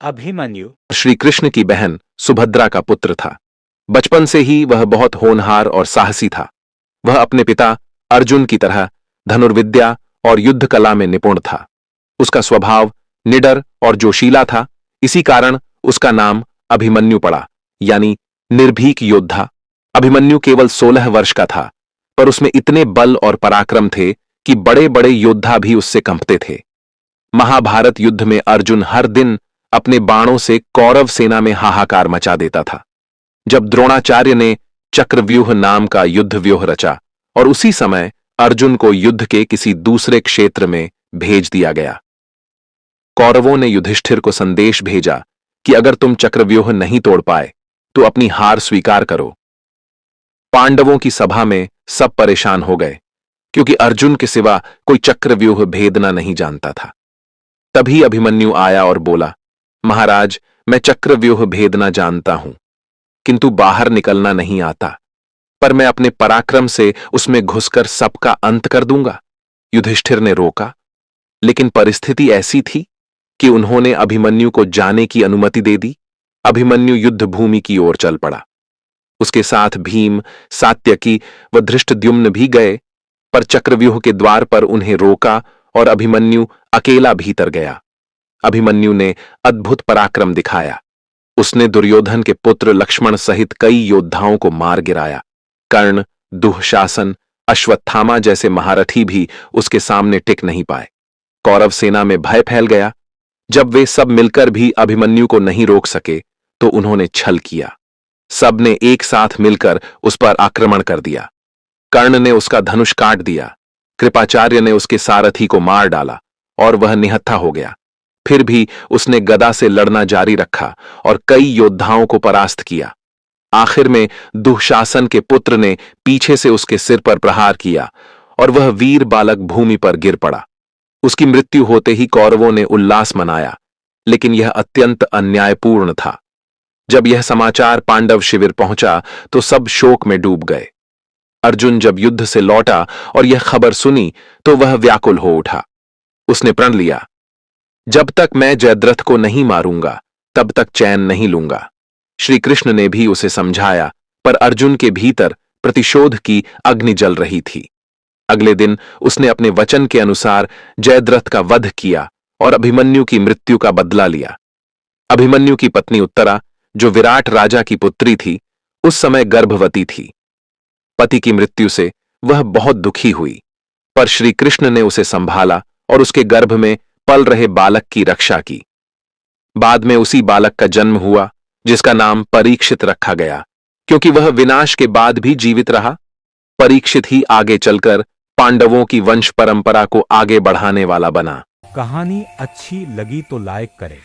अभिमन्यु श्री कृष्ण की बहन सुभद्रा का पुत्र था। बचपन से ही वह बहुत होनहार और साहसी था। वह अपने पिता अर्जुन की तरह धनुर्विद्या और युद्ध कला में निपुण था। उसका स्वभाव निडर और जोशीला था। इसी कारण उसका नाम अभिमन्यु पड़ा, यानी निर्भीक योद्धा। अभिमन्यु केवल 16 वर्ष का था, पर उसमें इतने बल और पराक्रम थे कि बड़े बड़े योद्धा भी उससे कंपते थे। महाभारत युद्ध में अर्जुन हर दिन अपने बाणों से कौरव सेना में हाहाकार मचा देता था। जब द्रोणाचार्य ने चक्रव्यूह नाम का युद्ध व्यूह रचा और उसी समय अर्जुन को युद्ध के किसी दूसरे क्षेत्र में भेज दिया गया। कौरवों ने युधिष्ठिर को संदेश भेजा कि अगर तुम चक्रव्यूह नहीं तोड़ पाए तो अपनी हार स्वीकार करो। पांडवों की सभा में सब परेशान हो गए, क्योंकि अर्जुन के सिवा कोई चक्रव्यूह भेदना नहीं जानता था। तभी अभिमन्यु आया और बोला, महाराज, मैं चक्रव्यूह भेदना जानता हूं, किंतु बाहर निकलना नहीं आता, पर मैं अपने पराक्रम से उसमें घुसकर सबका अंत कर दूंगा। युधिष्ठिर ने रोका, लेकिन परिस्थिति ऐसी थी कि उन्होंने अभिमन्यु को जाने की अनुमति दे दी। अभिमन्यु युद्ध भूमि की ओर चल पड़ा। उसके साथ भीम, सात्यकी व धृष्टद्युम्न भी गए, पर चक्रव्यूह के द्वार पर उन्हें रोका और अभिमन्यु अकेला भीतर गया। अभिमन्यु ने अद्भुत पराक्रम दिखाया। उसने दुर्योधन के पुत्र लक्ष्मण सहित कई योद्धाओं को मार गिराया। कर्ण, दुःशासन, अश्वत्थामा जैसे महारथी भी उसके सामने टिक नहीं पाए। कौरव सेना में भय फैल गया। जब वे सब मिलकर भी अभिमन्यु को नहीं रोक सके तो उन्होंने छल किया। सब ने एक साथ मिलकर उस पर आक्रमण कर दिया। कर्ण ने उसका धनुष काट दिया। कृपाचार्य ने उसके सारथी को मार डाला और वह निहत्था हो गया। फिर भी उसने गदा से लड़ना जारी रखा और कई योद्धाओं को परास्त किया। आखिर में दुःशासन के पुत्र ने पीछे से उसके सिर पर प्रहार किया और वह वीर बालक भूमि पर गिर पड़ा। उसकी मृत्यु होते ही कौरवों ने उल्लास मनाया, लेकिन यह अत्यंत अन्यायपूर्ण था। जब यह समाचार पांडव शिविर पहुंचा तो सब शोक में डूब गए। अर्जुन जब युद्ध से लौटा और यह खबर सुनी तो वह व्याकुल हो उठा। उसने प्रण लिया, जब तक मैं जयद्रथ को नहीं मारूंगा तब तक चैन नहीं लूंगा। श्री कृष्ण ने भी उसे समझाया, पर अर्जुन के भीतर प्रतिशोध की अग्नि जल रही थी। अगले दिन उसने अपने वचन के अनुसार जयद्रथ का वध किया और अभिमन्यु की मृत्यु का बदला लिया। अभिमन्यु की पत्नी उत्तरा, जो विराट राजा की पुत्री थी, उस समय गर्भवती थी। पति की मृत्यु से वह बहुत दुखी हुई, पर श्री कृष्ण ने उसे संभाला और उसके गर्भ में पल रहे बालक की रक्षा की। बाद में उसी बालक का जन्म हुआ, जिसका नाम परीक्षित रखा गया, क्योंकि वह विनाश के बाद भी जीवित रहा। परीक्षित ही आगे चलकर पांडवों की वंश परंपरा को आगे बढ़ाने वाला बना। कहानी अच्छी लगी तो लाइक करें।